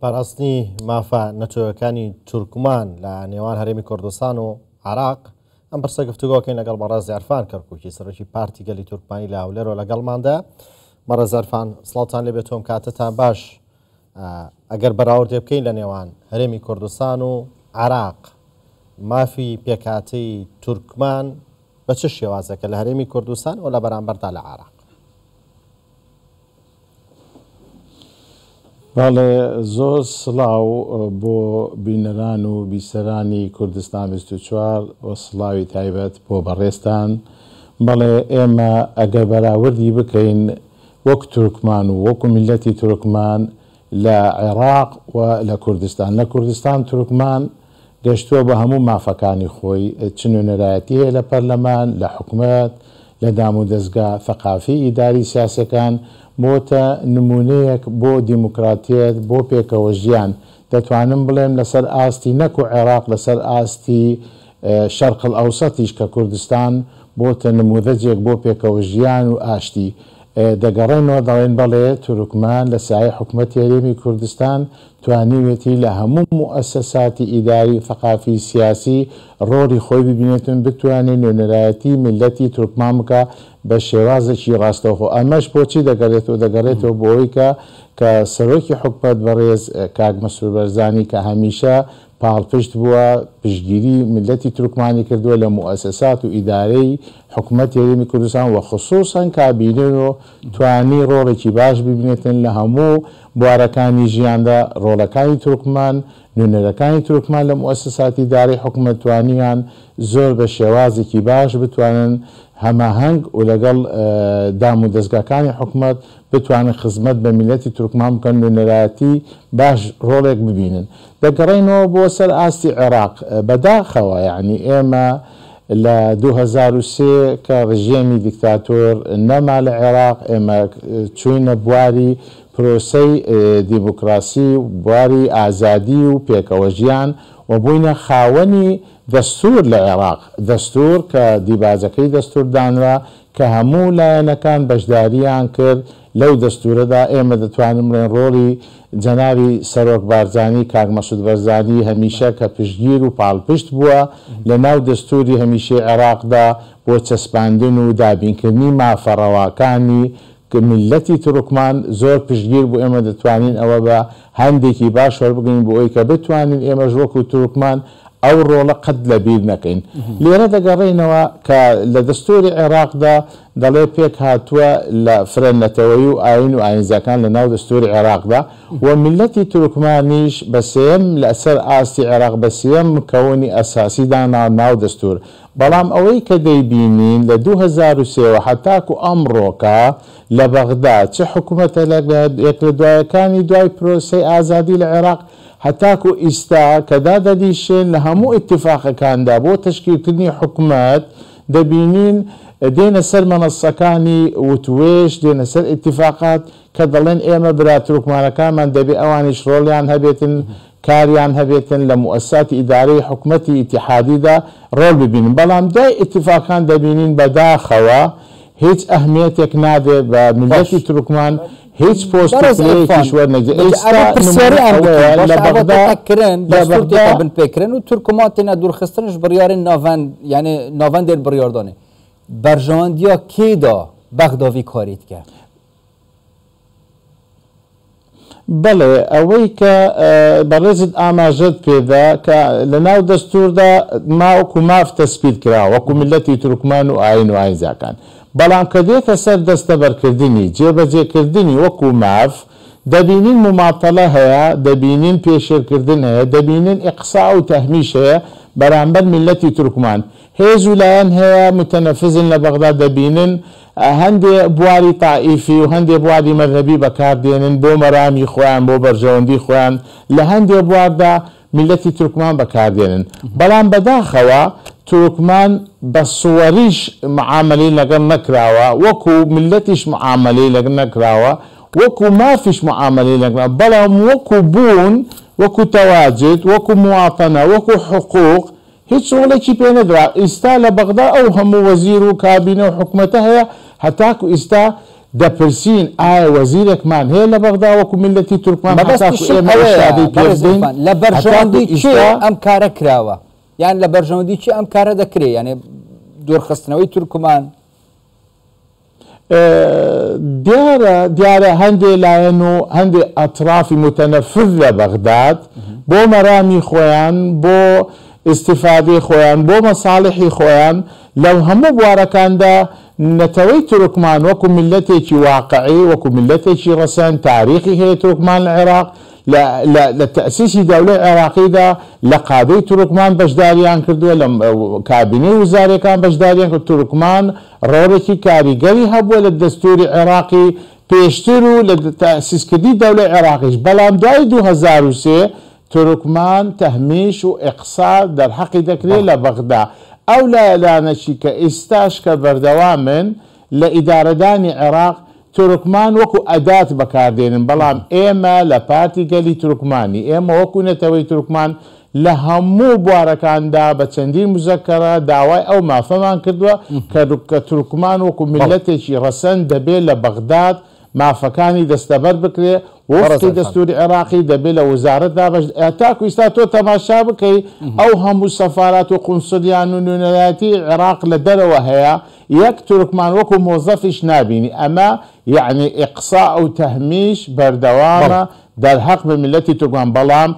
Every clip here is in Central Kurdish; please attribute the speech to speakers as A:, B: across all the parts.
A: پاراستنی مافە نەتۆیەکانی تورکمان لە نێوان هەرێمی کوردستان و عراق ئەم بەرسە گفتوگۆکەین لەگەڵ بەڕێز عەرفان کەرکووکی سەرۆکی پارتی گەلی تورکمانی لە هەولێرەوە لەگەڵماندا. بەڕێز عەرفان سڵاوتان لێبێت، تۆم کاتتان باش. ئەگەر بەراوردێ بکەین لە نێوان هەرێمی کوردستان و عراق، مافی پێکهاتەی تورکمان بە چه شێوازەکە لە هەرێمی کوردستان و لە بەرامبەردا لە عراق؟
B: بەڵێ زۆر سڵاو بۆ بینەران و بیسەرانی کوردستان 24 و سڵاوی تایبەت بۆ بەڕێستان. بەڵێ ئێمە ئەگەر بەراوردی بکەین وەک تورکمان و وەکو میلەتی تورکمان لە عێراق و لە کوردستان، لە کوردستان تورکمان گەشتووە بە هەموو مافەکانی خۆی، چ نوێنەرایەتی هەیە لە پەرلەمان، لە حکومەت، لە دام و دەستگا ثەقافی ئیداری سیاسەکان، بۆتە نمونەیەک بۆ دیموکراتیەت، بۆ پێکەوە ژیان. دەتوانم بڵێم لەسەر ئاستی نەکو عێراق، لەسەر ئاستی شەرق ئەوسەتیش کە کوردستان بۆتە نموذەجێک بۆ پێکەوە ژیان و ئاشتی. دەگەڕێنەوە دەڵێن بەڵێ تورکمان لە سایە حکومەتی هەرێمی کوردستان توانیوێتی لە هەموو موسساتی ئیداری ثەقافی سیاسی ڕۆڵی خۆی ببینێتن، بتوانێت نوێنەرایەتی میلەتی تورکمان بکە بە شێوازێکی ڕاستەوخۆ. ئەمەش بۆچی دەگەڕێتەوە؟ دەگەڕێتەوە بۆ ئەوەی کە سەرۆکی حکومەت بەڕێز کاک مەسعود بەرزانی کە هەمیشە پاڵپشت بووە، پشتگیری میلەتی تورکمانی کردووە لە موسسات و ئیدارەی حکومەتی هەرێمی کوردستان و خصوصا کابینێن و توانی ڕۆڵێکی باش ببینێتن لە هەموو بوارەکانی ژیاندا. ڕۆڵەکانی تورکمان، نوێنەرەکانی تورکمان لە موسساتی ئیدارەی حکومەت توانیان زۆر بە شێوازێکی باش بتوانن هەماهەنگ و لەگەڵ دام و دەستگاکانی حکومەت بتوانن خزمەت بە میلەتی تورکمان بکەن، نوێنەرایەتی باش ڕۆڵێک ببینن. دەگەڕێنەوە بۆ سەر ئاستی عێراق بەداخەوە، یعنی ئێمە لە 2003 کە ڕژێمی دیکتاتۆر نەما لە عێراق، ئێمە چووینە بواری پرۆسەی دیموکراسی، بواری ئازادی و پێکەوە ژیان و بووینە خاوەنی دەستور لە عێراق. دەستور کە دیباجەکەی دەستور دانرا کە هەموو لایەنەکان بەشداریان کرد لەو دەستورەدا. ئێمە دەتوانم بڵێن ڕۆڵی جەنابی سەرۆک بارزانی، کاک مەسعود بەرزانی هەمیشە کە پشتگیر و پاڵپشت بووە لە ناو دەستوری هەمیشەی عێراقدا بۆ چەسپاندن و دابینکردنی مافەڕەواکانی میلەتی تورکمان زۆر پشتگیر بوو. ئێمە دەتوانین ئەوە بە هەندێکی باش وەربگرین بۆ ئەوی کە بتوانین ئێمەش وەکو تورکمان ئەو ڕۆڵە قەت لە بیر نەکەین. لێرە دەگەڕێنەوە کە لە دەستوری عێراقدا دەڵێ پێک هاتووە لە فرەنەتەوەی و ئاین و ئاینزەکان لە ناو دەستوری عێراقدا و میلەتی تورکمانیش بە سێم لەسەر ئاستی عێراق بە سێم مکەوەنی ئەساسیدا ناو دەستور. بەڵام ئەوەی کە دەیبینین لە 2003 هەتاکو ئەمڕۆکە لە بەغدا چه حکوومەتە یەک لە دوایەکانی دوای پرۆسەی ئازادی لە عێراق هەتاکو ئیستا کە دادەدیشێن لە هەموو ئیتیفاقەکاندا بۆ تشکیلکردنی حکوومەت دەبینین دێنە سەر مەنەسەکانی وتوێش، دێنە سەر ئیتیفاقات کە دەڵێن ئێمە برا تورکمانەکانمان دەبێ ئەوانیش ڕۆڵیان هەبێتن، کاریان هەبێتن لە موسساتی ئیدارەی حکوومەتی ئیتیحادیدا ڕۆڵ ببینن. بەڵام دای ئیتیفاقان دەبینین بەداخەوە هیچ ئەهمیەتێک نادێت بە میلەتی تورکمان، هیچ پۆستێکیش وەرنەگرێت.
C: ئێستا بنپێکردن و تورکمان تێنە دوورخستنش بڕیارن ناوەند، یعنی ناوەندێر بڕیاردانێ بەرژەوەندیە کێدا بەغداوی کاریت کرد؟
B: بەڵێ ئەوەی کە بەڕێزت ئاماژەت پێدا کە لە ناو دەستوردا ماوەکو ماف تەسبیت کرا وەکو میلەتی تورکمان و ئاین و ئاینزاکان. بەڵام کە دێتە سەر دەستەبەرکردنی جێبەجێکردنی وەکو ماف دەبینین مماتەڵە هەیە، دەبینین پێشێرکردن هەیە، دەبینین ئیقسا و تەهمیش هەیە بەرامبەر میلەتی تورکمان. هێز و لایەن هەیە متەنەفزن لە بەغدا، دەبینن هەندێ بواری تائیفی و هەندێ بواری مەذهبی بەکاردێنن بۆ مەرامی خۆیان، بۆ بەرژەوەندی خۆیان، لە هەندێ بواردا میلەتی تورکمان بەکاردێنن. بەڵام بەداخەوە تورکمان بە سووەریش معاملەی لەگەڵ نەکراوە، وەکو میلەتیش معاملەی لەگەڵ نەکراوە، وەکو مافیش معاملەی لەگەڵ، بەڵام وەکو بوون، وەکو تەواجد، وەکو مواطنە، وەکو حقوق هیچ ڕۆڵێکی پێ نەدرا. ئێستا لە بەغدا ئەو هەموو وەزیر و کابینە و حکوومەتە هەیە، هەتاکو ئێستا دەپرسین ئایا وەزیرێکمان هەیە لە بەغدا وەکو میلەتی تورکمان
C: لە بەرژەوەندی چێ ئەم کارە کراوە یان لە بەرژەوەندی چی ئەم کارە دەکرێت یعنی دوورخستنەوەی تورکمان
B: دیارە هەندێک لایەن و هەندێک ئەترافی متەنەفر لە بەغداد بۆ مەرامی خۆیان بۆ ئیستیفادەی خۆیان بۆ مەساڵحی خۆیان لەو هەموو بوارەکاندا نەتەوەی تورکمان وەکو میلەتێکی واقعی وەکو میلەتێکی ڕەسەن تاریخی هەیە تورکمان لە عێراق لە تەسیسی دەولەی عێراقیدا لە قادەی تورکمان بەشداریان کردووە لە کابینەی وزارەکان بەشداریان کرد تورکمان ڕۆڵێکی کاریگەری هەبووە لە دەستوری عێراقی پێشتر و لە تەسیسکردنی دەولەی عێراقیش بەڵام دوای 2003 تورکمان تەهمیش و ئیقسا دەرحەقی دەکرێت لە بەغدا ئەو لایەنانەی کە ئێستاش کە بەردەوامن لە ئیدارەدانی عێراق تورکمان وەکو ئەدات بەکاردێنن بەڵام ئێمە لە پارتی گەلی تورکمانی ئێمە وەکو نەتەوەی تورکمان لە هەموو بوارەکاندا بە چەندین مزەکەرە داوای ئەو مافەمان کردووە کە تورکمان وەکو میلەتێکی ڕەسەن دەبێت لە بەغداد مافەکانی دەستەبەر بکرێ وەفقی دەستوری عێراقی دەبێت لە وزارەتدا تاکو ئێستا تۆ تەماشا بکەی ئەو هەموو سەفارات و قونسڵیان و نوێنەرایەتی عێراق لە دەرەوە هەیە یەک تورکمان وەکو مۆزەفیش نابینی ئەمە یعنی ئیقسا ئەو تەهمیش بەردەوامە دەرحەق بە میلەتی تورکمان بەڵام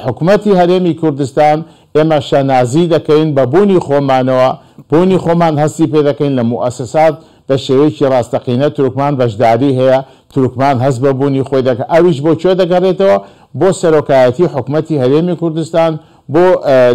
B: حکوومەتی هەرێمی کوردستان ئێمە شەنازی دەکەین بە بوونی خۆمانەوە بوونی خۆمان هەستی پێ دەکەین لە موئەسسات بە شێوەیەکی ڕاستەقینە تورکمان بەشداری هەیە تورکمان هەست بە بوونی خۆی دەکات ئەویش بۆ کوێ دەگەڕێتەوە بۆ سەرۆکایەتی حکوومەتی هەرێمی کوردستان بۆ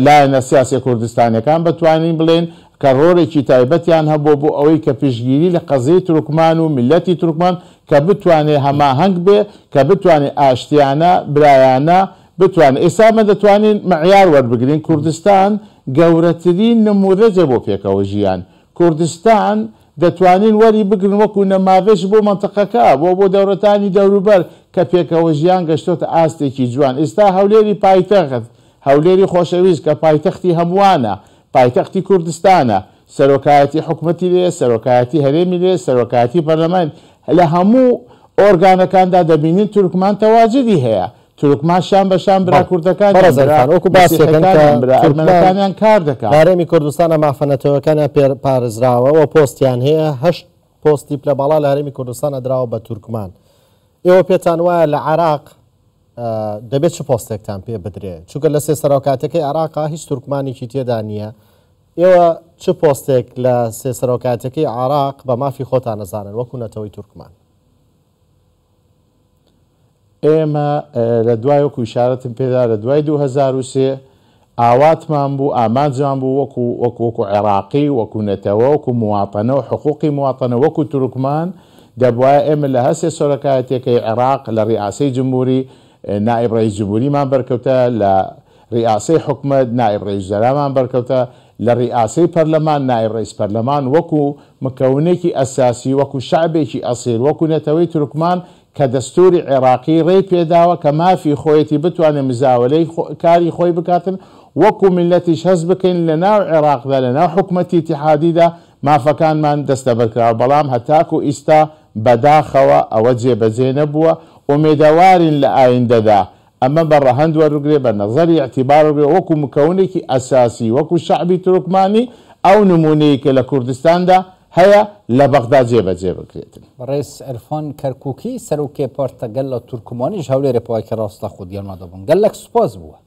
B: لایەنە سیاسی کوردستانیەکان بتوانین بڵێن کە ڕۆڵێکی تایبەتیان هەبوو بۆ ئەوەی کە پشگیری لە قەزەی تورکمان و میلەتی تورکمان کە بتوانێت هەماهەنگ بێ کە بتوانێت ئاشتیانە برایانە بتوانێت ئێستا دەتوانین مەعیار وەربگرین کوردستان گەورەترین نموذەجە بۆ پێکەوە ژیان کوردستان دەتوانین وەری بگرن وەکو نەماوێژ بۆ مەنتەقەکە بۆ دەوڵەتانی دەوروبەر کە پێکەوە ژیان گەشتۆتە ئاستێکی جوان ئێستا هەولێری پایتەخت هەولێری خۆشەویست کە پایتەختی هەمووانە پایتەختی کوردستانە سەرۆکایەتی حکوومەتی لێ سەرۆکایەتی هەرێمی لێ سەرۆکایەتی پەرلەمان لە هەموو ئۆرگانەکاندا دەبینین تورکمان تەواجدی هەیە تورکمان شان بە شان برا کوردەکانیان کار دەکات
A: هەرێمی کوردستانە مافەنەتەوەکانیان پارێزراوە و پۆستیان هەیە 8 پۆستی پلە باڵا لە هەرێمی کوردستانە دراوە بە تورکمان ئێوە پێتان وایە لە عێراق دەبێت چ پۆستێکتان پێ بدرێت چونکە لە سێ سەرۆکاتەکەی عێراقا هیچ تورکمانێکی تێدا نییە ئێوە چ پۆستێک لە سێ سەرۆکاتەکەی عێراق بە مافی خۆتان نەزانن وەکو نەتەوەی تورکمان
B: ئێمە لە دوای وەکو ئیشارەتم پێدا لە دوای 2003 ئاواتمان بوو ئامانجان بوو وەکو عێراقی وەکو نەتەوە وەکو مواتەنە و حقوقی مواتەنە وەکو تورکمان دەبواە ئێمە لە هەسێ سەرۆکایەتێکەکەی عێراق لە ڕیاسی جمهوری نائب ڕئیس جمهوریمان بەرکەوتە لە ڕیاسی حکومەت نائب ڕئیس وەزەرامان بەرکەوتە لە ڕیاسی پەرلەمان نائب ڕئیس پەرلەمان وەکو مکەونێکی ئەساسی وەکو شعبێکی ئەسیر وەکو نەتەوەی تورکمان کە دەستوری عێراقی ڕێی پێداوە کە مافی خۆیەتی بتوانێت مزاولەی کاری خۆی بکاتن وەکو میلەتیش هەست بکەین لە ناو عێراقدا لە ناو حکومەتی ئیتیحادیدا مافەکانمان دەستەبەرکراوە بەڵام هەتاکو ئیستا بەداخەوە ئەوە جێبەجێ نەبووە ئومێدەوارین لە ئایندەدا ئەمە بەڕەهەند وەرگرێ بە نەزەری ئەعتیبار وەرگرێ وەکو مکەونێکی ئەساسی وەکو شعبی تورکمانی ئەو نمونەیە کە لە کوردستاندا هەیە لە بەغدا جێبەجێ بکرێتن
C: ڕێز عرفان کەرکووکی سەرۆکێ پارتە گەل لە تورکمانیش هەولێرە پاواکە ڕاستە خودیانما دەبوون گەلێک سوپاس بووە